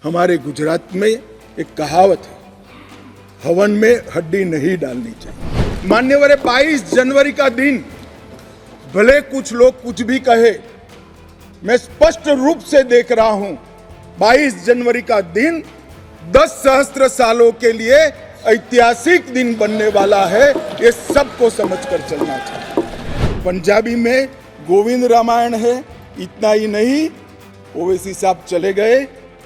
हमारे गुजरात में एक कहावत है, हवन में हड्डी नहीं डालनी चाहिए। मान्यवर 22 जनवरी का दिन, भले कुछ लोग कुछ भी कहे, मैं स्पष्ट रूप से देख रहा हूं 22 जनवरी का दिन 10 सहस्त्र सालों के लिए ऐतिहासिक दिन बनने वाला है। ये सबको समझकर चलना चाहिए। पंजाबी में गोविंद रामायण है, इतना ही नहीं, ओवैसी साहब चले गए,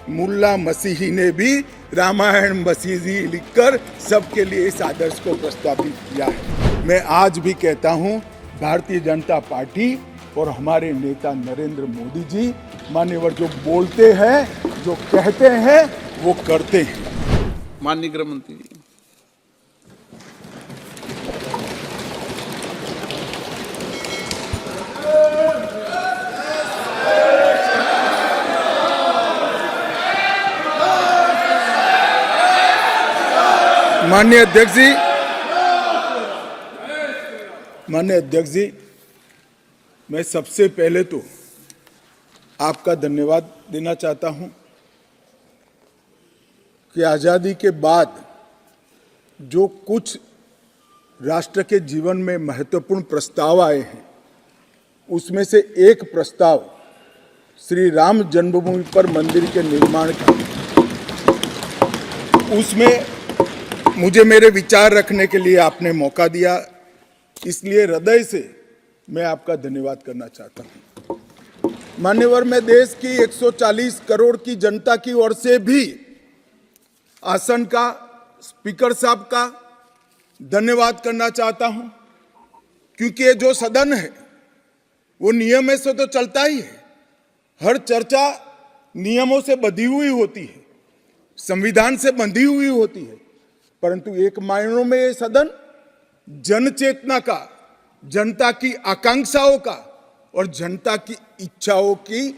मुल्ला मसीही ने भी रामायण मसीही लिखकर सबके लिए इस आदर्श को प्रस्तावित किया है। मैं आज भी कहता हूं, भारतीय जनता पार्टी और हमारे नेता नरेंद्र मोदी जी मान्यवर जो बोलते हैं, जो कहते हैं, वो करते हैं। माननीय गृह मंत्री जी, माननीय अध्यक्ष जी, मैं सबसे पहले तो आपका धन्यवाद देना चाहता हूं कि आजादी के बाद जो कुछ राष्ट्र के जीवन में महत्वपूर्ण प्रस्ताव आए हैं, उसमें से एक प्रस्ताव श्री राम जन्मभूमि पर मंदिर के निर्माण का, उसमें मुझे मेरे विचार रखने के लिए आपने मौका दिया, इसलिए हृदय से मैं आपका धन्यवाद करना चाहता हूं। मान्यवर, मैं देश की 140 करोड़ की जनता की ओर से भी आसन का, स्पीकर साहब का धन्यवाद करना चाहता हूं, क्योंकि ये जो सदन है वो नियम से तो चलता ही है। हर चर्चा नियमों से बंधी हुई होती है, संविधान से बंधी हुई होती है, परंतु एक मायनों में ये सदन जन चेतना का, जनता की आकांक्षाओं का और जनता की इच्छाओं की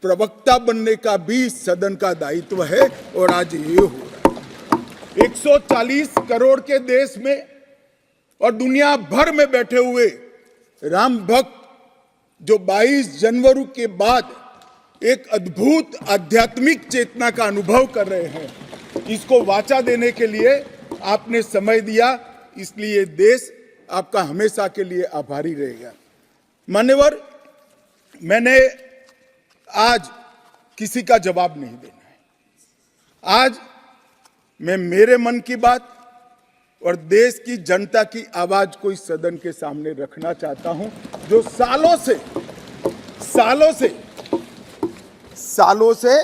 प्रवक्ता बनने का भी सदन का दायित्व है, और आज ये हो रहा है। 140 करोड़ के देश में और दुनिया भर में बैठे हुए राम भक्त जो 22 जनवरी के बाद एक अद्भुत आध्यात्मिक चेतना का अनुभव कर रहे हैं, इसको वाचा देने के लिए आपने समय दिया, इसलिए देश आपका हमेशा के लिए आभारी रहेगा। मान्यवर, मैंने आज किसी का जवाब नहीं देना है। आज मैं मेरे मन की बात और देश की जनता की आवाज को इस सदन के सामने रखना चाहता हूं, जो सालों से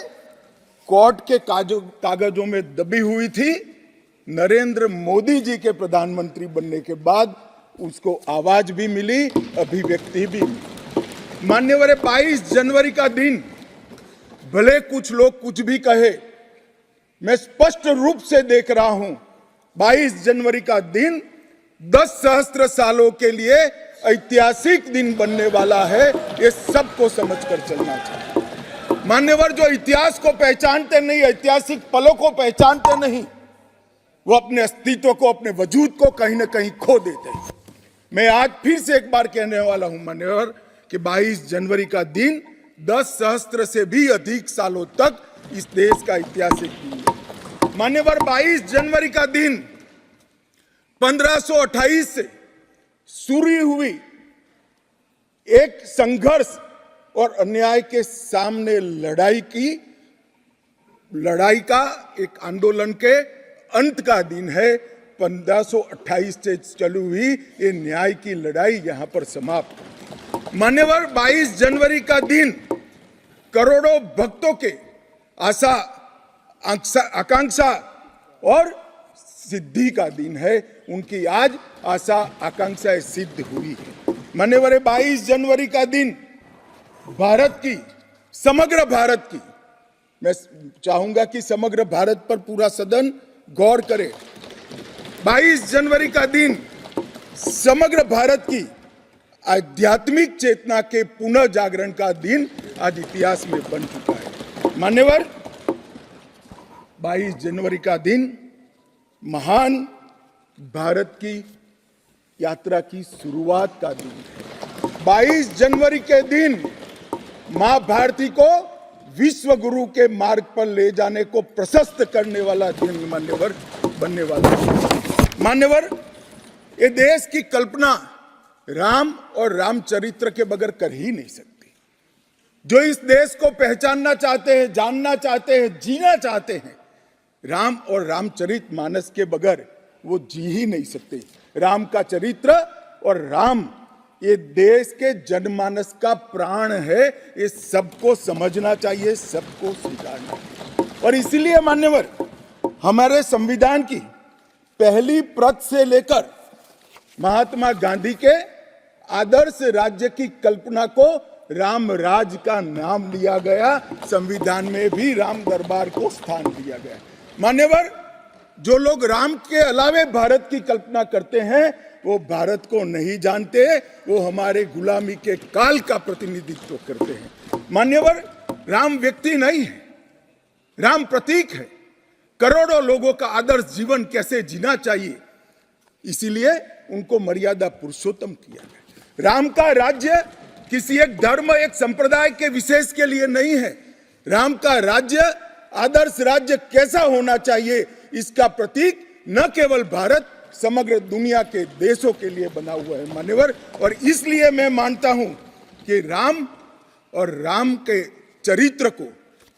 कोर्ट के कागजों में दबी हुई थी। नरेंद्र मोदी जी के प्रधानमंत्री बनने के बाद उसको आवाज भी मिली, अभिव्यक्ति भी मिली। मान्यवर 22 जनवरी का दिन, भले कुछ लोग कुछ भी कहे, मैं स्पष्ट रूप से देख रहा हूं 22 जनवरी का दिन 10 सहस्त्र सालों के लिए ऐतिहासिक दिन बनने वाला है। ये सबको समझकर चलना चाहिए। मान्यवर, जो इतिहास को पहचानते नहीं, ऐतिहासिक पलों को पहचानते नहीं, वो अपने अस्तित्व को, अपने वजूद को कहीं ना कहीं खो देते हैं। मैं आज फिर से एक बार कहने वाला हूं मान्यवर कि 22 जनवरी का दिन 10 सहस्त्र से भी अधिक सालों तक इस देश का ऐतिहासिक दिन है। मान्यवर, 22 जनवरी का दिन 1528 से शुरू हुई एक संघर्ष और अन्याय के सामने लड़ाई का एक आंदोलन के अंत का दिन है। 1528 से चली हुई ये न्याय की लड़ाई यहां पर समाप्त। मान्यवर, 22 जनवरी का दिन करोड़ों भक्तों के आशा, आकांक्षा और सिद्धि का दिन है। उनकी आज आशा, आकांक्षाएं सिद्ध हुई है। मान्यवर, 22 जनवरी का दिन भारत की, समग्र भारत की, मैं चाहूंगा कि समग्र भारत पर पूरा सदन गौर करे। 22 जनवरी का दिन समग्र भारत की आध्यात्मिक चेतना के पुनः जागरण का दिन आज इतिहास में बन चुका है। मान्यवर, 22 जनवरी का दिन महान भारत की यात्रा की शुरुआत का दिन है। 22 जनवरी के दिन मां भारती को विश्व गुरु के मार्ग पर ले जाने को प्रशस्त करने वाला दिन मान्यवर बनने वाला है। मान्यवर, ये देश की कल्पना राम और रामचरित्र के बगैर कर ही नहीं सकती। जो इस देश को पहचानना चाहते हैं, जानना चाहते हैं, जीना चाहते हैं, राम और रामचरित मानस के बगैर वो जी ही नहीं सकते। राम का चरित्र और राम ये देश के जनमानस का प्राण है, ये सबको समझना चाहिए, सबको स्वीकारना चाहिए। और इसीलिए मान्यवर, हमारे संविधान की पहली प्रत से लेकर महात्मा गांधी के आदर्श राज्य की कल्पना को राम राज का नाम दिया गया। संविधान में भी राम दरबार को स्थान दिया गया। मान्यवर, जो लोग राम के अलावे भारत की कल्पना करते हैं वो भारत को नहीं जानते, वो हमारे गुलामी के काल का प्रतिनिधित्व करते हैं। मान्यवर, राम व्यक्ति नहीं है, राम प्रतीक है। करोड़ों लोगों का आदर्श जीवन कैसे जीना चाहिए, इसीलिए उनको मर्यादा पुरुषोत्तम किया गया। राम का राज्य किसी एक धर्म, एक संप्रदाय के विशेष के लिए नहीं है। राम का राज्य, आदर्श राज्य कैसा होना चाहिए, इसका प्रतीक न केवल भारत, समग्र दुनिया के देशों के लिए बना हुआ है मान्यवर। और इसलिए मैं मानता हूं कि राम और राम के चरित्र को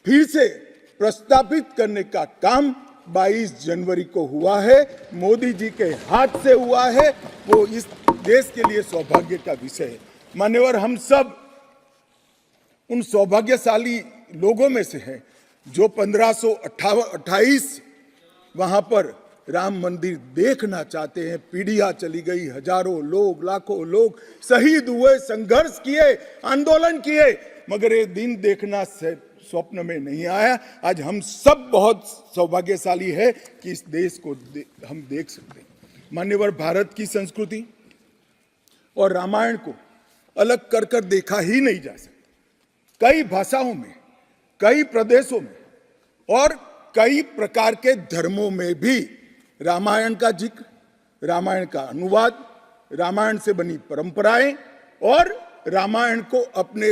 फिर से प्रस्तावित करने का काम 22 जनवरी को हुआ है, मोदी जी के हाथ से हुआ है। वो इस देश के लिए सौभाग्य का विषय है मान्यवर। हम सब उन सौभाग्यशाली लोगों में से हैं जो 1528 वहां पर राम मंदिर देखना चाहते हैं। पीढ़ियां चली गई, हजारों लोग, लाखों लोग शहीद हुए, संघर्ष किए, आंदोलन किए, मगर ये दिन देखना स्वप्न में नहीं आया। आज हम सब बहुत सौभाग्यशाली है कि इस देश को हम देख सकते हैं मान्यवर। भारत की संस्कृति और रामायण को अलग कर कर देखा ही नहीं जा सकता। कई भाषाओं में, कई प्रदेशों में और कई प्रकार के धर्मों में भी रामायण का जिक्र, रामायण का अनुवाद, रामायण से बनी परंपराएं और रामायण को अपने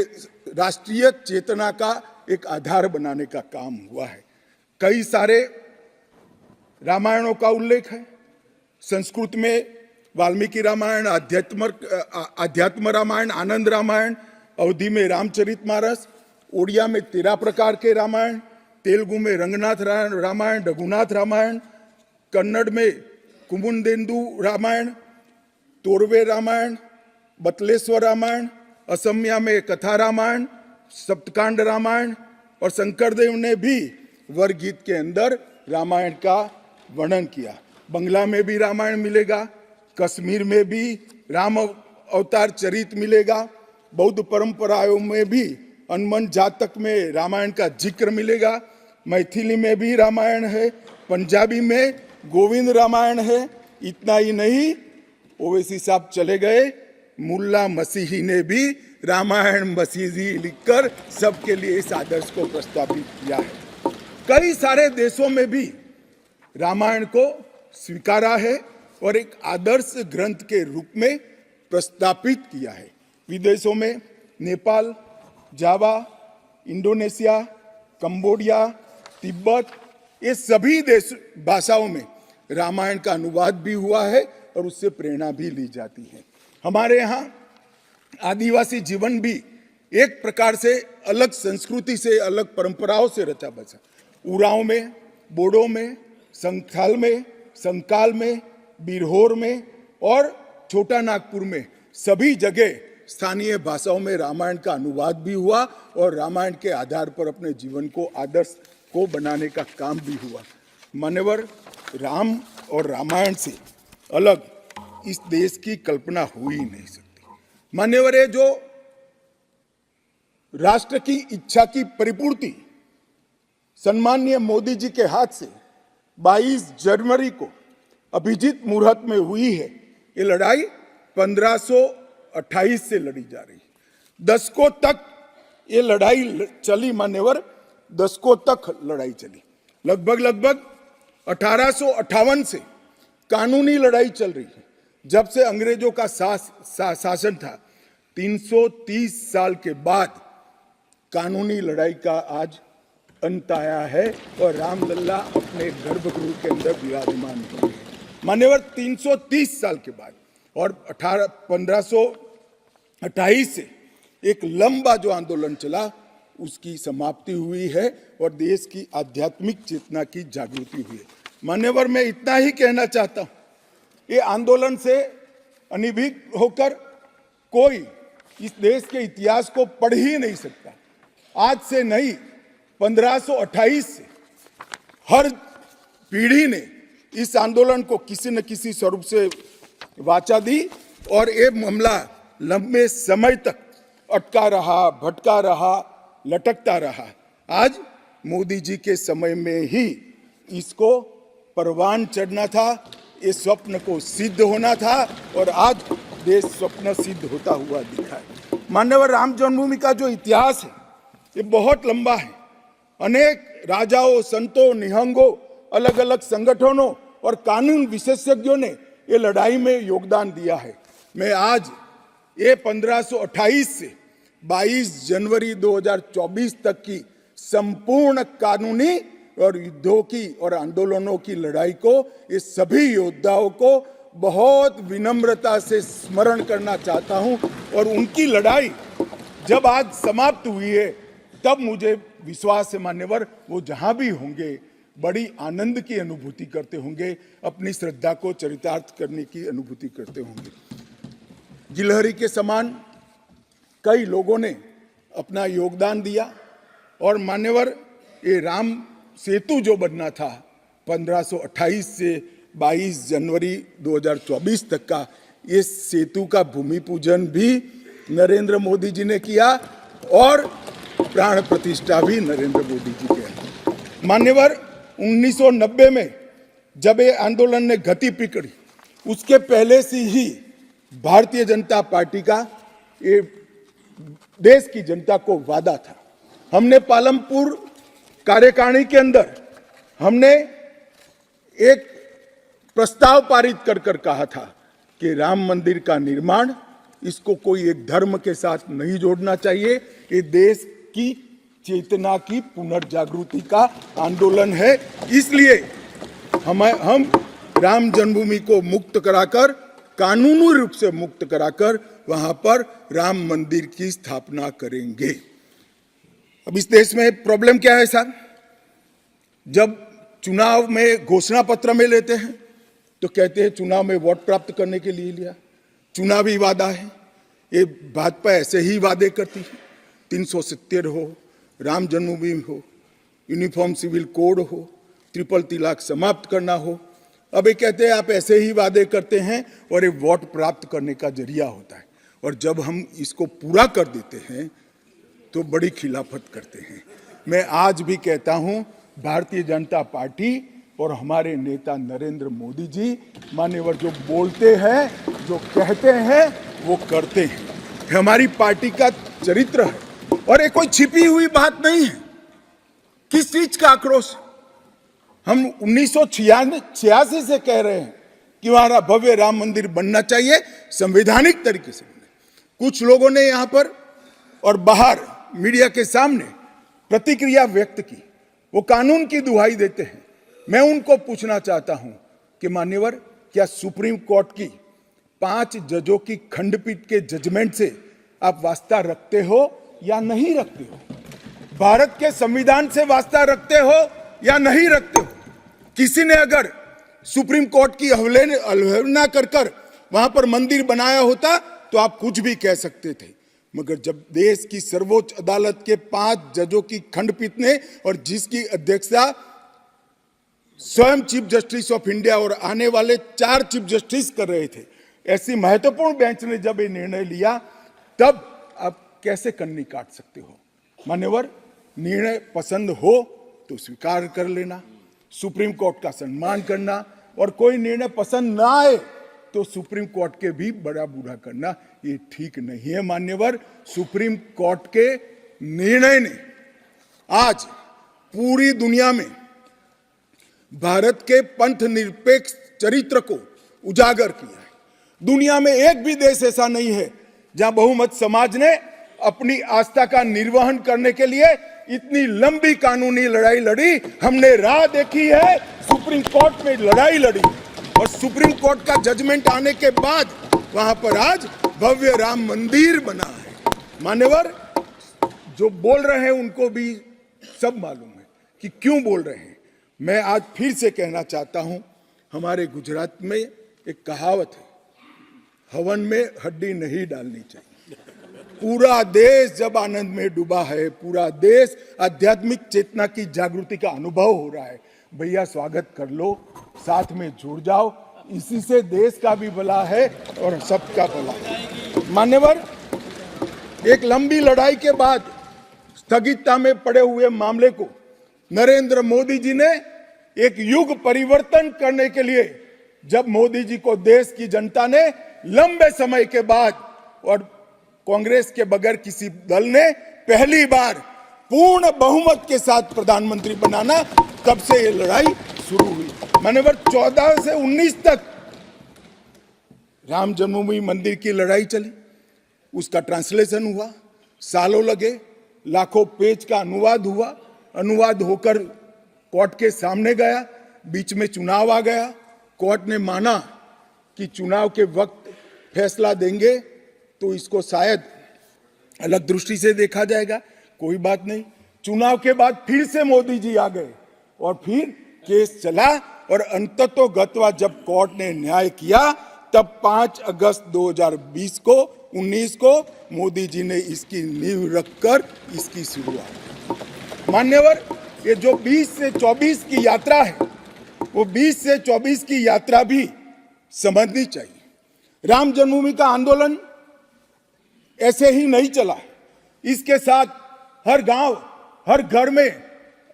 राष्ट्रीय चेतना का एक आधार बनाने का काम हुआ है। कई सारे रामायणों का उल्लेख है। संस्कृत में वाल्मीकि रामायण, अध्यात्म रामायण, आनंद रामायण, अवधी में रामचरितमानस, ओडिया में 13 प्रकार के रामायण, तेलुगु में रंगनाथ रामायण, रघुनाथ रामायण, कन्नड़ में कुमुदेंदु रामायण, तोरवे रामायण, बतलेश्वर रामायण, असमिया में कथा रामायण, सप्तकांड रामायण और शंकरदेव ने भी वरगीत के अंदर रामायण का वर्णन किया। बंगला में भी रामायण मिलेगा, कश्मीर में भी राम अवतार चरित मिलेगा, बौद्ध परंपराओं में भी हनुमान जातक में रामायण का जिक्र मिलेगा, मैथिली में भी रामायण है, पंजाबी में गोविंद रामायण है। इतना ही नहीं, ओवैसी साहब चले गए, मुल्ला मसीही ने भी रामायण मसीही लिखकर सबके लिए इस आदर्श को प्रस्तावित किया है। कई सारे देशों में भी रामायण को स्वीकारा है और एक आदर्श ग्रंथ के रूप में प्रस्तावित किया है। विदेशों में नेपाल, जावा, इंडोनेशिया, कंबोडिया, तिब्बत, ये सभी देश भाषाओं में रामायण का अनुवाद भी हुआ है और उससे प्रेरणा भी ली जाती है। हमारे यहाँ आदिवासी जीवन भी एक प्रकार से अलग संस्कृति से, अलग परंपराओं से रचा बचा। उरांव में, बोडो में, संथाल में, संकाल में, बिरहोर में और छोटा नागपुर में सभी जगह स्थानीय भाषाओं में रामायण का अनुवाद भी हुआ और रामायण के आधार पर अपने जीवन को, आदर्श को बनाने का काम भी हुआ। मान्यवर, राम और रामायण से अलग इस देश की कल्पना हो ही नहीं सकती। मान्यवर, ये जो राष्ट्र की इच्छा की परिपूर्ति सम्माननीय मोदी जी के हाथ से 22 जनवरी को अभिजीत मुहूर्त में हुई है, ये लड़ाई 1528 से लड़ी जा रही है। दशकों तक ये लड़ाई चली मान्यवर, दशकों तक लड़ाई चली। लगभग 1858 से कानूनी लड़ाई चल रही है। जब से अंग्रेजों का शासन था, 330 साल के बाद कानूनी लड़ाई का आज अंत आया है और रामलल्ला अपने गर्भगृह के अंदर विराजमान होंगे। मान्यवर, 330 साल के बाद और 1528 से एक लंबा जो आंदोलन चला उसकी समाप्ति हुई है और देश की आध्यात्मिक चेतना की जागृति हुई है। मान्यवर, मैं इतना ही कहना चाहता हूं, ये आंदोलन से अनभिज्ञ होकर कोई इस देश के इतिहास को पढ़ ही नहीं सकता। आज से नहीं, 1528 से हर पीढ़ी ने इस आंदोलन को किसी न किसी स्वरूप से वाचा दी और ये मामला लंबे समय तक अटका रहा, भटका रहा, लटकता रहा। आज मोदी जी के समय में ही इसको परवान चढ़ना था, इस स्वप्न को सिद्ध होना था और आज देश स्वप्न सिद्ध होता हुआ दिखा है। मान्यवर, राम जन्मभूमि का जो इतिहास है ये बहुत लंबा है। अनेक राजाओं, संतों, निहंगों, अलग अलग संगठनों और कानून विशेषज्ञों ने ये लड़ाई में योगदान दिया है। मैं आज ये 1528 से 22 जनवरी 2024 तक की संपूर्ण कानूनी और युद्धों की और आंदोलनों की लड़ाई को, ये सभी योद्धाओं को बहुत विनम्रता से स्मरण करना चाहता हूं और उनकी लड़ाई जब आज समाप्त हुई है तब मुझे विश्वास है मान्यवर, वो जहां भी होंगे बड़ी आनंद की अनुभूति करते होंगे, अपनी श्रद्धा को चरितार्थ करने की अनुभूति करते होंगे। गिलहरी के समान कई लोगों ने अपना योगदान दिया और मान्यवर, ये राम सेतु जो बनना था 1528 से 22 जनवरी 2024 तक का, ये सेतु का भूमि पूजन भी नरेंद्र मोदी जी ने किया और प्राण प्रतिष्ठा भी नरेंद्र मोदी जी के। मान्यवर, 1990 में जब ये आंदोलन ने गति पकड़ी उसके पहले से ही भारतीय जनता पार्टी का ये देश की जनता को वादा था। हमने पालमपुर कार्यकारिणी के अंदर हमने एक प्रस्ताव पारित कर कहा था कि राम मंदिर का निर्माण, इसको कोई एक धर्म के साथ नहीं जोड़ना चाहिए, ये देश की चेतना की पुनर्जागृति का आंदोलन है। इसलिए हम राम जन्मभूमि को मुक्त कराकर, कानूनी रूप से मुक्त कराकर वहां पर राम मंदिर की स्थापना करेंगे। अब इस देश में प्रॉब्लम क्या है साहब, जब चुनाव में घोषणा पत्र में लेते हैं तो कहते हैं चुनाव में वोट प्राप्त करने के लिए लिया, चुनावी वादा है। ये भाजपा ऐसे ही वादे करती है, 370 हो, राम जन्मभूमि हो, यूनिफॉर्म सिविल कोड हो, ट्रिपल तलाक समाप्त करना हो। अब ये कहते हैं आप ऐसे ही वादे करते हैं और ये वोट प्राप्त करने का जरिया होता है, और जब हम इसको पूरा कर देते हैं तो बड़ी खिलाफत करते हैं। मैं आज भी कहता हूं, भारतीय जनता पार्टी और हमारे नेता नरेंद्र मोदी जी मान्यवर जो बोलते हैं, जो कहते हैं, वो करते हैं। हमारी पार्टी का चरित्र है और ये कोई छिपी हुई बात नहीं है। किस चीज का आक्रोश? हम 1986 से कह रहे हैं कि हमारा भव्य राम मंदिर बनना चाहिए, संवैधानिक तरीके से बने। कुछ लोगों ने यहां पर और बाहर मीडिया के सामने प्रतिक्रिया व्यक्त की, वो कानून की दुहाई देते हैं। मैं उनको पूछना चाहता हूं कि मान्यवर, क्या सुप्रीम कोर्ट की 5 जजों की खंडपीठ के जजमेंट से आप वास्ता रखते हो या नहीं रखते हो? भारत के संविधान से वास्ता रखते हो या नहीं रखते हो? किसी ने अगर सुप्रीम कोर्ट की अवहेलना कर वहां पर मंदिर बनाया होता तो आप कुछ भी कह सकते थे, मगर जब देश की सर्वोच्च अदालत के 5 जजों की खंडपीठ ने, और जिसकी अध्यक्षता स्वयं चीफ जस्टिस ऑफ इंडिया और आने वाले 4 चीफ जस्टिस कर रहे थे, ऐसी महत्वपूर्ण बेंच ने जब ये निर्णय लिया, तब आप कैसे कन्नी काट सकते हो? मान्यवर, निर्णय पसंद हो तो स्वीकार कर लेना, सुप्रीम कोर्ट का सम्मान करना, और कोई निर्णय पसंद ना आए तो सुप्रीम कोर्ट के भी बड़ा बूढ़ा करना, ये ठीक नहीं है। मान्यवर, सुप्रीम कोर्ट के निर्णय ने आज पूरी दुनिया में भारत के पंथ निरपेक्ष चरित्र को उजागर किया है। दुनिया में एक भी देश ऐसा नहीं है जहां बहुमत समाज ने अपनी आस्था का निर्वहन करने के लिए इतनी लंबी कानूनी लड़ाई लड़ी। हमने राह देखी है, सुप्रीम कोर्ट में लड़ाई लड़ी और सुप्रीम कोर्ट का जजमेंट आने के बाद वहां पर आज भव्य राम मंदिर बना है। मान्यवर, जो बोल रहे हैं उनको भी सब मालूम है कि क्यों बोल रहे हैं। मैं आज फिर से कहना चाहता हूं, हमारे गुजरात में एक कहावत है, हवन में हड्डी नहीं डालनी चाहिए। पूरा देश जब आनंद में डूबा है, पूरा देश आध्यात्मिक चेतना की जागृति का अनुभव हो रहा है, भैया स्वागत कर लो, साथ में जुड़ जाओ। इसी से देश का भी भला है और सबका भला है। मान्यवर, एक लंबी लड़ाई के बाद स्थगितता में पड़े हुए मामले को नरेंद्र मोदी जी ने एक युग परिवर्तन करने के लिए, जब मोदी जी को देश की जनता ने लंबे समय के बाद और कांग्रेस के बगैर किसी दल ने पहली बार पूर्ण बहुमत के साथ प्रधानमंत्री बनाना, तब से ये लड़ाई शुरू हुई। मान्यवर, 14 से 19 तक राम जन्मभूमि मंदिर की लड़ाई चली, उसका ट्रांसलेशन हुआ, सालों लगे, लाखों पेज का अनुवाद हुआ, अनुवाद होकर कोर्ट के सामने गया, बीच में चुनाव आ गया, कोर्ट ने माना कि चुनाव के वक्त फैसला देंगे तो इसको शायद अलग दृष्टि से देखा जाएगा, कोई बात नहीं। चुनाव के बाद फिर से मोदी जी आ गए और फिर केस चला और अंततोगत्वा जब कोर्ट ने न्याय किया, तब 5 अगस्त 2020 को 19 को मोदी जी ने इसकी नींव रखकर इसकी शुरुआत। मान्यवर, ये जो 20 से 24 की यात्रा है, वो 20 से 24 की यात्रा भी समझनी चाहिए। राम जन्मभूमि का आंदोलन ऐसे ही नहीं चला, इसके साथ हर गांव, हर घर में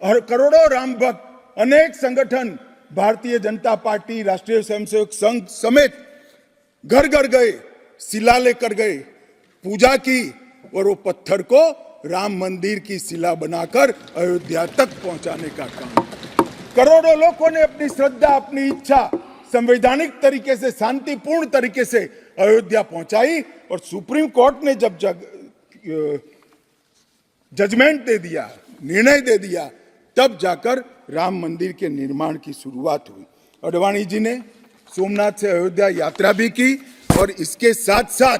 हर करोड़ों राम भक्त, अनेक संगठन, भारतीय जनता पार्टी, राष्ट्रीय स्वयंसेवक संघ समेत घर घर गए, शिला लेकर गए, पूजा की और वो पत्थर को राम मंदिर की शिला बनाकर अयोध्या तक पहुंचाने का काम। करोड़ों लोगों ने अपनी श्रद्धा, अपनी इच्छा संवैधानिक तरीके से, शांतिपूर्ण तरीके से अयोध्या पहुंचाई और सुप्रीम कोर्ट ने जब जजमेंट दे दिया, निर्णय दे दिया, तब जाकर राम मंदिर के निर्माण की शुरुआत हुई। अडवाणी जी ने सोमनाथ से अयोध्या यात्रा भी की और इसके साथ साथ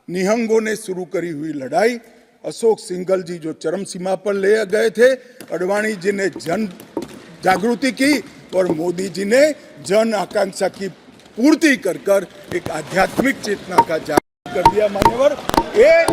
निहंगों ने शुरू करी हुई लड़ाई, अशोक सिंघल जी जो चरम सीमा पर ले गए थे, अडवाणी जी ने जन जागृति की और मोदी जी ने जन आकांक्षा की पूर्ति कर कर एक आध्यात्मिक चेतना का जागरण कर दिया। मान्यवर, ये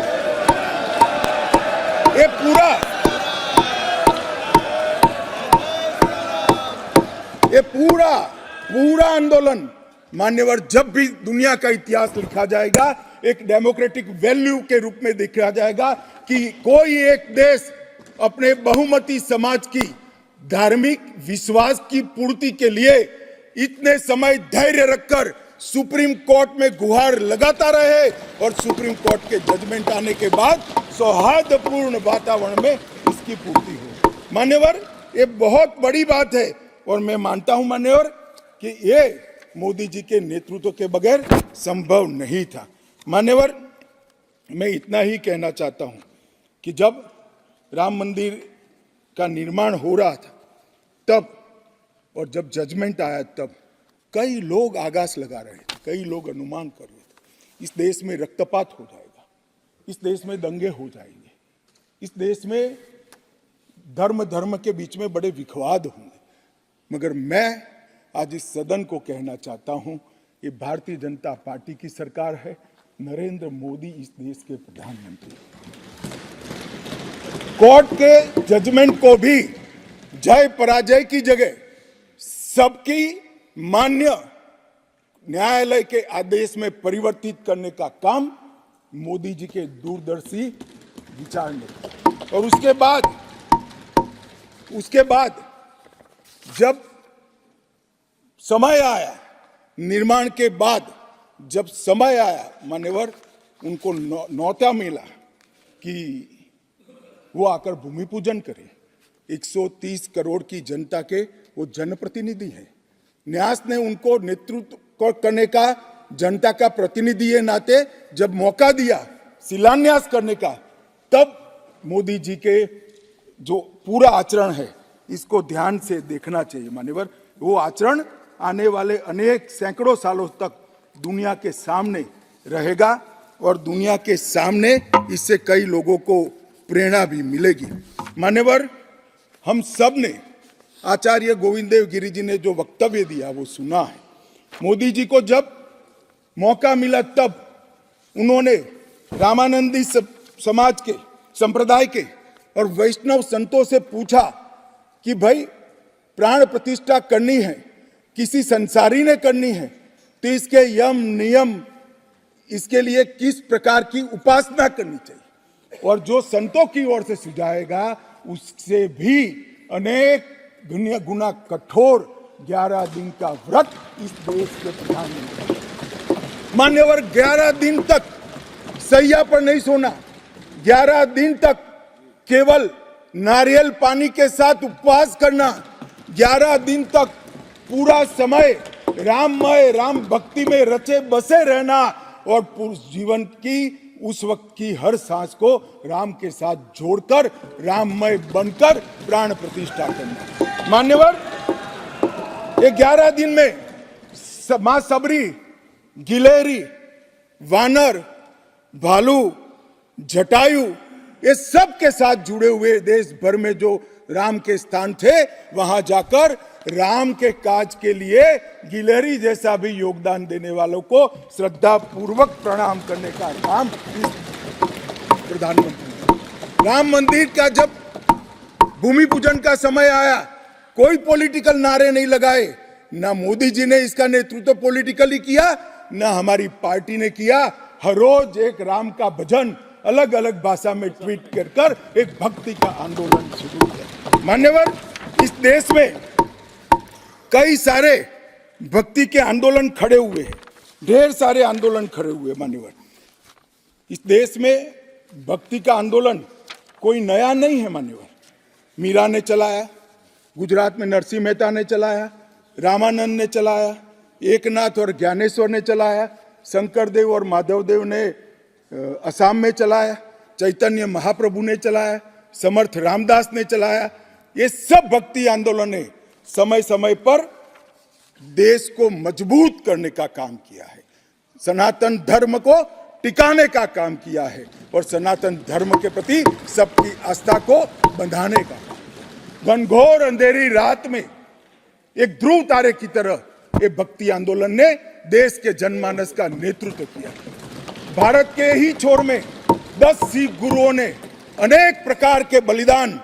पूरा आंदोलन, मान्यवर, जब भी दुनिया का इतिहास लिखा जाएगा, एक डेमोक्रेटिक वैल्यू के रूप में देखा जाएगा कि कोई एक देश अपने बहुमती समाज की धार्मिक विश्वास की पूर्ति के लिए इतने समय धैर्य रखकर सुप्रीम कोर्ट में गुहार लगाता रहे और सुप्रीम कोर्ट के जजमेंट आने के बाद सौहार्दपूर्ण वातावरण में इसकी पूर्ति हो। मान्यवर, ये बहुत बड़ी बात है और मैं मानता हूं मान्यवर कि ये मोदी जी के नेतृत्व के बगैर संभव नहीं था। मान्यवर, मैं इतना ही कहना चाहता हूं कि जब राम मंदिर का निर्माण हो रहा था तब, और जब जजमेंट आया तब कई लोग आगास लगा रहे थे, कई लोग अनुमान कर रहे थे, इस देश में रक्तपात हो जाएगा, इस देश में दंगे हो जाएंगे, इस देश में धर्म के बीच में बड़े विवाद होंगे। मगर मैं आज इस सदन को कहना चाहता हूं, ये भारतीय जनता पार्टी की सरकार है, नरेंद्र मोदी इस देश के प्रधानमंत्री। कोर्ट के जजमेंट को भी जय पराजय की जगह सबकी मान्य न्यायालय के आदेश में परिवर्तित करने का काम मोदी जी के दूरदर्शी विचार ने। और उसके बाद जब समय आया, निर्माण के बाद जब समय आया, मान्यवर, उनको न्योता मिला कि वो आकर भूमि पूजन करें। 130 करोड़ की जनता के वो जनप्रतिनिधि हैं। न्यास ने उनको नेतृत्व करने का, जनता का प्रतिनिधि के नाते जब मौका दिया शिलान्यास करने का, तब मोदी जी के जो पूरा आचरण है इसको ध्यान से देखना चाहिए मान्यवर। वो आचरण आने वाले अनेक सैकड़ों सालों तक दुनिया के सामने रहेगा और दुनिया के सामने इससे कई लोगों को प्रेरणा भी मिलेगी। मान्यवर, हम सब ने आचार्य गोविंद देव गिरि जी ने जो वक्तव्य दिया वो सुना है। मोदी जी को जब मौका मिला तब उन्होंने रामानंदी समाज के, संप्रदाय के और वैष्णव संतों से पूछा कि भाई प्राण प्रतिष्ठा करनी है, किसी संसारी ने करनी है, तो इसके यम नियम, इसके लिए किस प्रकार की उपासना करनी चाहिए, और जो संतों की ओर से सुझाएगा उससे भी अनेक गुना कठोर 11 दिन का व्रत इस देश के प्रधानमंत्री। मान्यवर, 11 दिन तक सैया पर नहीं सोना, 11 दिन तक केवल नारियल पानी के साथ उपवास करना, 11 दिन तक पूरा समय राममय, राम भक्ति में रचे बसे रहना और पूरे जीवन की उस वक्त की हर सांस को राम के साथ जोड़कर राममय बनकर प्राण प्रतिष्ठा करना। मान्यवर, ये 11 दिन में मां सबरी, गिलेरी, वानर, भालू, जटायु, ये सब के साथ जुड़े हुए देश भर में जो राम के स्थान थे वहां जाकर राम के काज के लिए गिलेरी जैसा भी योगदान देने वालों को श्रद्धा पूर्वक प्रणाम करने का काम इस प्रधानमंत्री। राम मंदिर का जब भूमि पूजन का समय आया, कोई पॉलिटिकल नारे नहीं लगाए, ना मोदी जी ने इसका नेतृत्व पॉलिटिकली किया, ना हमारी पार्टी ने किया। हर रोज एक राम का भजन अलग अलग भाषा में ट्वीट कर एक भक्ति का आंदोलन शुरू किया। मान्यवर, इस देश में कई सारे भक्ति के आंदोलन खड़े हुए हैं, ढेर सारे आंदोलन खड़े हुए। मान्यवर, इस देश में भक्ति का आंदोलन कोई नया नहीं है। मान्यवर, मीरा ने चलाया, गुजरात में नरसिंह मेहता ने चलाया, रामानंद ने चलाया, एकनाथ और ज्ञानेश्वर ने चलाया, शंकर देव और माधव देव ने असम में चलाया, चैतन्य महाप्रभु ने चलाया, समर्थ रामदास ने चलाया। ये सब भक्ति आंदोलन ने समय समय पर देश को मजबूत करने का काम किया है, सनातन धर्म को टिकाने का काम किया है और सनातन धर्म के प्रति सबकी आस्था को बंधाने का। घनघोर अंधेरी रात में एक ध्रुव तारे की तरह ये भक्ति आंदोलन ने देश के जनमानस का नेतृत्व किया। भारत के ही छोर में 10 सिख गुरुओं ने अनेक प्रकार के बलिदान,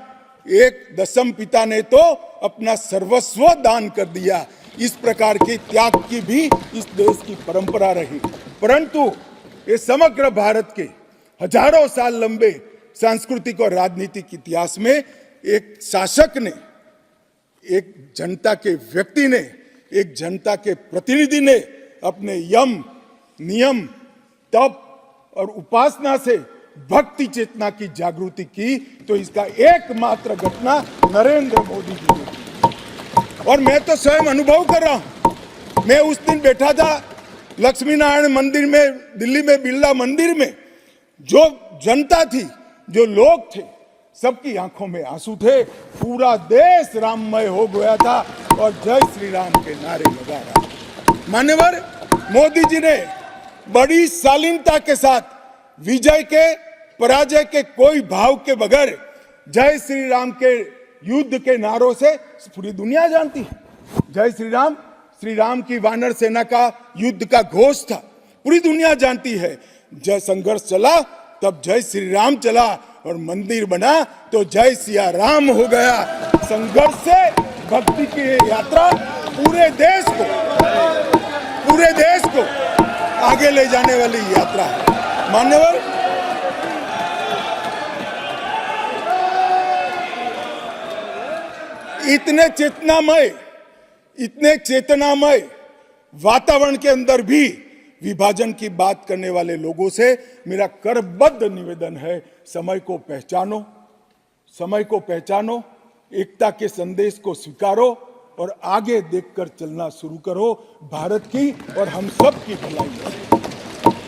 एक दशम पिता ने तो अपना सर्वस्व दान कर दिया। इस प्रकार के त्याग की भी इस देश की परंपरा रही, परंतु ये समग्र भारत के हजारों साल लंबे सांस्कृतिक और राजनीतिक इतिहास में एक शासक ने, एक जनता के व्यक्ति ने, एक जनता के प्रतिनिधि ने अपने यम, नियम, तप और उपासना से भक्ति चेतना की जागृति की, तो इसका एकमात्र घटना नरेंद्र मोदी जी ने की। और मैं तो स्वयं अनुभव कर रहा हूं। मैं उस दिन बैठा था लक्ष्मी नारायण मंदिर में, दिल्ली में बिरला मंदिर में, जो जनता थी, जो लोग थे, सबकी आंखों में आंसू थे। पूरा देश राममय हो गया था और जय श्री राम के नारे लगा रहा। मान्यवर, मोदी जी ने बड़ी शालीनता के साथ विजय के, पराजय के कोई भाव के बगैर जय श्री राम के युद्ध के नारों से पूरी दुनिया जानती है। जय श्री राम की वानर सेना का युद्ध का घोष था, पूरी दुनिया जानती है। जय संघर्ष चला तब जय श्री राम चला और मंदिर बना तो जय सिया राम हो गया। संघर्ष से भक्ति की यात्रा पूरे देश को आगे ले जाने वाली यात्रा है। मान्यवर, इतने चेतनामय वातावरण के अंदर भी विभाजन की बात करने वाले लोगों से मेरा करबद्ध निवेदन है, समय को पहचानो, एकता के संदेश को स्वीकारो और आगे देखकर चलना शुरू करो, भारत की और हम सब की भलाई।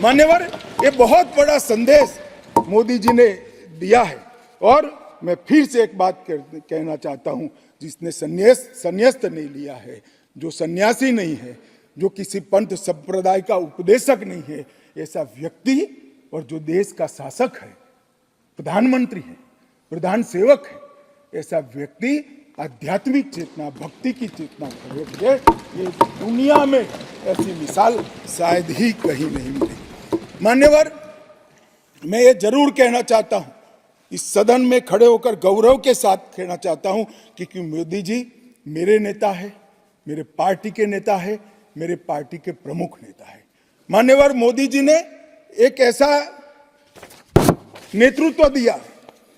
मान्यवर, ये बहुत बड़ा संदेश मोदी जी ने दिया है। और मैं फिर से एक बात कहना चाहता हूं, जिसने संन्यास्त नहीं लिया है, जो सन्यासी नहीं है, जो किसी पंथ संप्रदाय का उपदेशक नहीं है, ऐसा व्यक्ति और जो देश का शासक है, प्रधानमंत्री है, प्रधान सेवक है, ऐसा व्यक्ति आध्यात्मिक चेतना, भक्ति की चेतना खड़े ये दुनिया में ऐसी मिसाल शायद ही कहीं नहीं मिली। मान्यवर, मैं ये जरूर कहना चाहता हूं, इस सदन में खड़े होकर गौरव के साथ कहना चाहता हूं कि मोदी जी मेरे नेता है, मेरे पार्टी के नेता है, मेरे पार्टी के प्रमुख नेता है। मान्यवर, मोदी जी ने एक ऐसा नेतृत्व दिया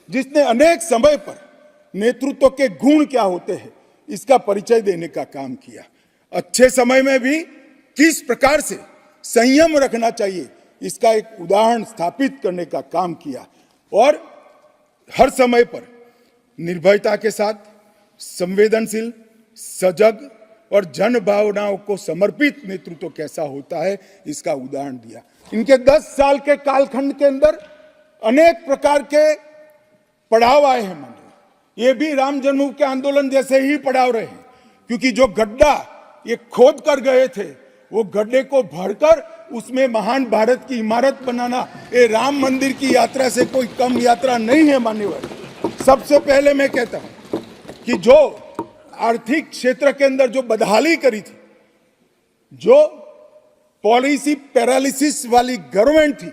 जिसने अनेक समय पर नेतृत्व के गुण क्या होते हैं इसका परिचय देने का काम किया। अच्छे समय में भी किस प्रकार से संयम रखना चाहिए इसका एक उदाहरण स्थापित करने का काम किया, और हर समय पर निर्भयता के साथ संवेदनशील, सजग और जन भावनाओं को समर्पित नेतृत्व कैसा होता है इसका उदाहरण दिया। इनके 10 साल के कालखंड के अंदर अनेक प्रकार के पड़ाव आए हैं। ये भी राम जन्मभूमि के आंदोलन जैसे ही पड़ाव रहे, क्योंकि जो गड्ढा ये खोद कर गए थे वो गड्ढे को भरकर उसमें महान भारत की इमारत बनाना ये राम मंदिर की यात्रा से कोई कम यात्रा नहीं है। मान्यवर, सबसे पहले मैं कहता हूं कि जो आर्थिक क्षेत्र के अंदर जो बदहाली करी थी, जो पॉलिसी पैरालिसिस वाली गवर्नमेंट थी,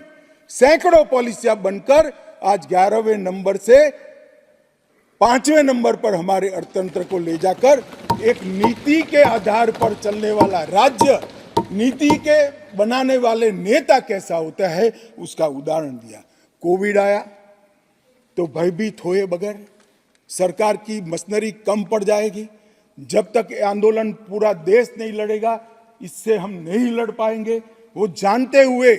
सैकड़ों पॉलिसियां बनकर आज 11वें नंबर से 5वें नंबर पर हमारे अर्थतंत्र को ले जाकर एक नीति के आधार पर चलने वाला राज्य, नीति के बनाने वाले नेता कैसा होता है उसका उदाहरण दिया। कोविड आया तो भयभीत हुए बगैर, सरकार की मशीनरी कम पड़ जाएगी, जब तक आंदोलन पूरा देश नहीं लड़ेगा इससे हम नहीं लड़ पाएंगे, वो जानते हुए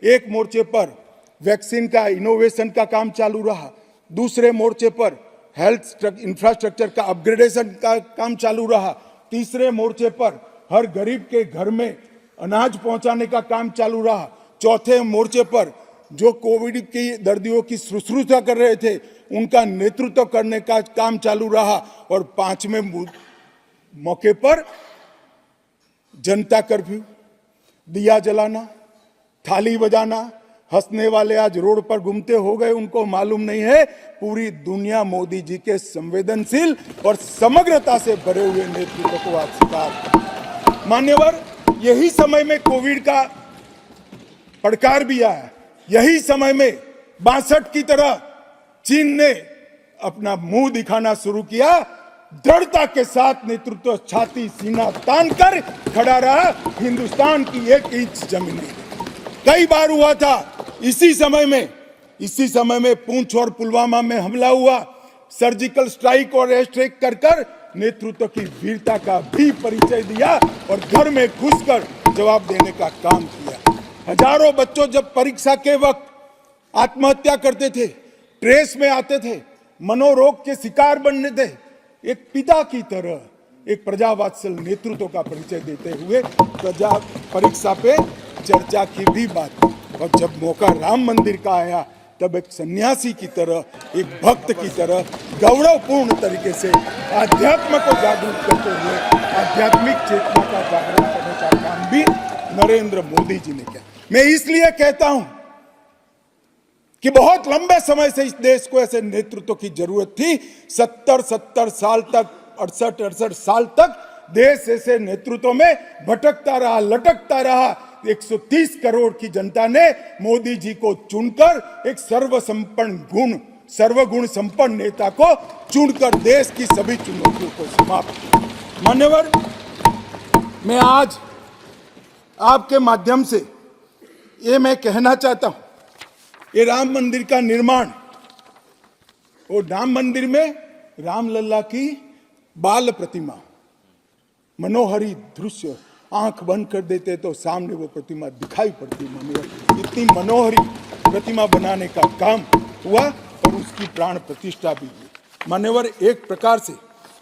एक मोर्चे पर वैक्सीन का इनोवेशन का काम चालू रहा, दूसरे मोर्चे पर हेल्थ इंफ्रास्ट्रक्चर का अपग्रेडेशन का काम चालू रहा, तीसरे मोर्चे पर हर गरीब के घर में अनाज पहुंचाने का काम चालू रहा, चौथे मोर्चे पर जो कोविड की दर्दियों की शुश्रूषा कर रहे थे उनका नेतृत्व करने का काम चालू रहा, और 5वें मौके पर जनता कर्फ्यू, दिया जलाना, थाली बजाना, हंसने वाले आज रोड पर घूमते हो गए, उनको मालूम नहीं है पूरी दुनिया मोदी जी के संवेदनशील और समग्रता से भरे हुए नेतृत्व को आज स्वीकार। मान्यवर, यही समय में कोविड का पड़कार भी आया, यही समय में 62 की तरह चीन ने अपना मुंह दिखाना शुरू किया, दृढ़ता के साथ नेतृत्व छाती सीना तान कर खड़ा रहा, हिंदुस्तान की 1 इंच जमीन नहीं। कई बार हुआ था, इसी समय में पुंछ और पुलवामा में हमला हुआ, सर्जिकल स्ट्राइक और एयर स्ट्राइक कर कर नेतृत्व की वीरता का भी परिचय दिया और घर में घुसकर जवाब देने का काम किया। हजारों बच्चों जब परीक्षा के वक्त आत्महत्या करते थे, ट्रेस में आते थे, मनोरोग के शिकार बनने थे, एक पिता की तरह एक प्रजावात्सल नेतृत्व का परिचय देते हुए प्रजा परीक्षा पे चर्चा की भी बात, और जब मौका राम मंदिर का आया तब एक सन्यासी की तरह, एक भक्त की तरह गौरवपूर्ण तरीके से आध्यात्म को जागरूक करते हुए आध्यात्मिक चेतना का जागरण करने का काम भी नरेंद्र मोदी जी ने किया। मैं इसलिए कहता हूं कि बहुत लंबे समय से इस देश को ऐसे नेतृत्व की जरूरत थी। 70 साल तक, 68 साल तक देश ऐसे नेतृत्व में भटकता रहा, लटकता रहा। 130 करोड़ की जनता ने मोदी जी को चुनकर एक सर्वगुण संपन्न नेता को चुनकर देश की सभी चुनौतियों को समाप्त किया। मान्यवर, मैं आज आपके माध्यम से ये मैं कहना चाहता हूं, ये राम मंदिर का निर्माण, और राम मंदिर में रामलला की बाल प्रतिमा, मनोहरी दृश्य, आंख बंद कर देते तो सामने वो प्रतिमा दिखाई पड़ती। इतनी मनोहरी प्रतिमा बनाने का काम हुआ और उसकी प्राण प्रतिष्ठा भी हुई। मान्यवर, एक प्रकार से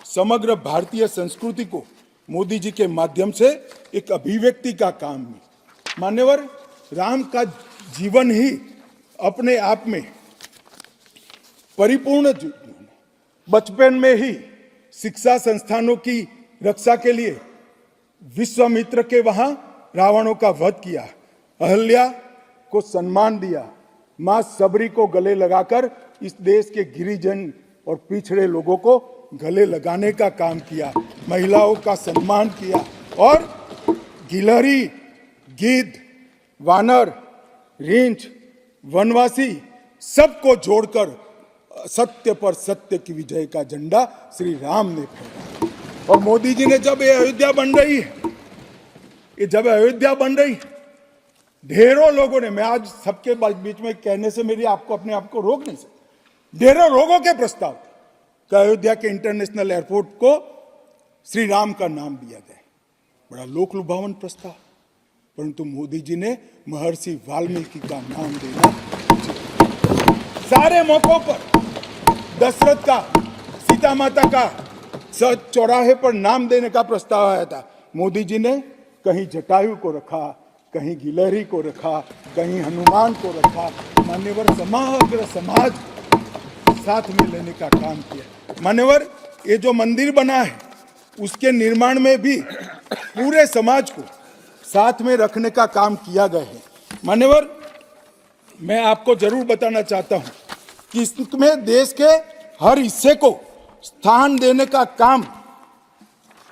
समग्र भारतीय संस्कृति को मोदी जी के माध्यम से एक अभिव्यक्ति का काम है। मान्यवर, राम का जीवन ही अपने आप में परिपूर्ण जीवन। बचपन में ही शिक्षा संस्थानों की रक्षा के लिए विश्वामित्र के वहां रावणों का वध किया, अहल्या को सम्मान दिया, मां सबरी को गले लगाकर इस देश के गिरिजन और पिछड़े लोगों को गले लगाने का काम किया, महिलाओं का सम्मान किया और गिलहरी, गिद्ध, वानर, रींछ, वनवासी सबको जोड़कर सत्य पर सत्य की विजय का झंडा श्री राम ने फहराया। और मोदी जी ने जब ये अयोध्या बन रही है, जब अयोध्या बन रही, ढेरों लोगों ने, मैं आज सबके बीच में कहने से मेरी आपको अपने आप को रोक नहीं सकता, ढेरों लोगों के प्रस्ताव थे कि अयोध्या के इंटरनेशनल एयरपोर्ट को श्री राम का नाम दिया जाए। बड़ा लोक लुभावन प्रस्ताव, परंतु मोदी जी ने महर्षि वाल्मीकि का नाम देना। सारे मौकों पर दशरथ का, सीता माता का चौराहे पर नाम देने का प्रस्ताव आया था, मोदी जी ने कहीं जटायु को रखा, कहीं गिलहरी को रखा, कहीं हनुमान को रखा। मान्यवर समग्र समाज साथ में लेने का काम किया। मान्यवर ये जो मंदिर बना है उसके निर्माण में भी पूरे समाज को साथ में रखने का काम किया गया है। मान्यवर मैं आपको जरूर बताना चाहता हूं कि इसमें देश के हर हिस्से को स्थान देने का काम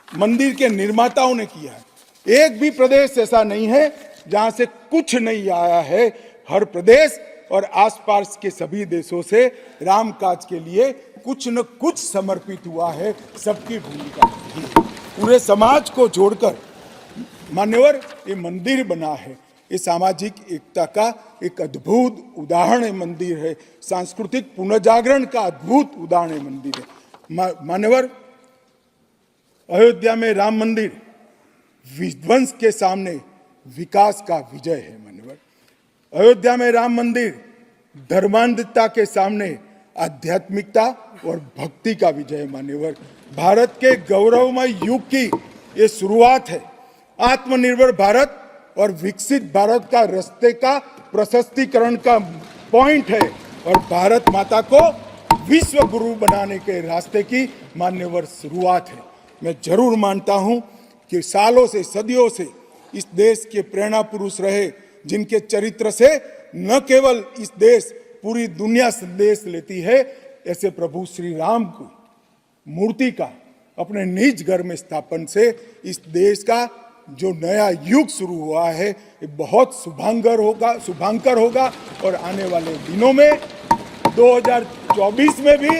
मंदिर के निर्माताओं ने किया है। एक भी प्रदेश ऐसा नहीं है जहां से कुछ नहीं आया है। हर प्रदेश और आसपास के सभी देशों से राम काज के लिए कुछ न कुछ समर्पित हुआ है। सबकी भूमिका पूरे समाज को जोड़कर मान्यवर ये मंदिर बना है। ये सामाजिक एकता का एक अद्भुत उदाहरण मंदिर है, सांस्कृतिक पुनर्जागरण का अद्भुत उदाहरण मंदिर है। मान्यवर अयोध्या में राम मंदिर विध्वंस के सामने विकास का विजय है। मान्यवर अयोध्या में राम मंदिर धर्मांधता के सामने आध्यात्मिकता और भक्ति का विजय। मान्यवर भारत के गौरवमय युग की ये शुरुआत है। आत्मनिर्भर भारत और विकसित भारत का रास्ते का प्रशस्तीकरण का पॉइंट है और भारत माता को विश्व गुरु बनाने के रास्ते की मान्यवर शुरुआत है। मैं जरूर मानता हूं कि सालों से, सदियों से इस देश के प्रेरणा पुरुष रहे, जिनके चरित्र से न केवल इस देश पूरी दुनिया संदेश लेती है, ऐसे प्रभु श्री राम को मूर्ति का अपने निज घर में स्थापन से इस देश का जो नया युग शुरू हुआ है ये बहुत शुभांकर होगा और आने वाले दिनों में 2024 में भी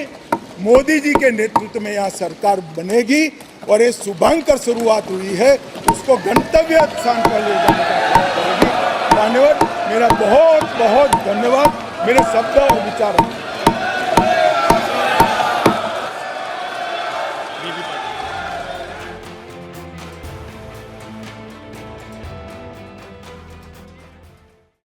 मोदी जी के नेतृत्व में यहाँ सरकार बनेगी और ये शुभांकर शुरुआत हुई है, उसको गंतव्य स्थान पर ले जाने का काम करेगी। धन्यवाद, मेरा बहुत बहुत धन्यवाद। मेरे शब्द और विचार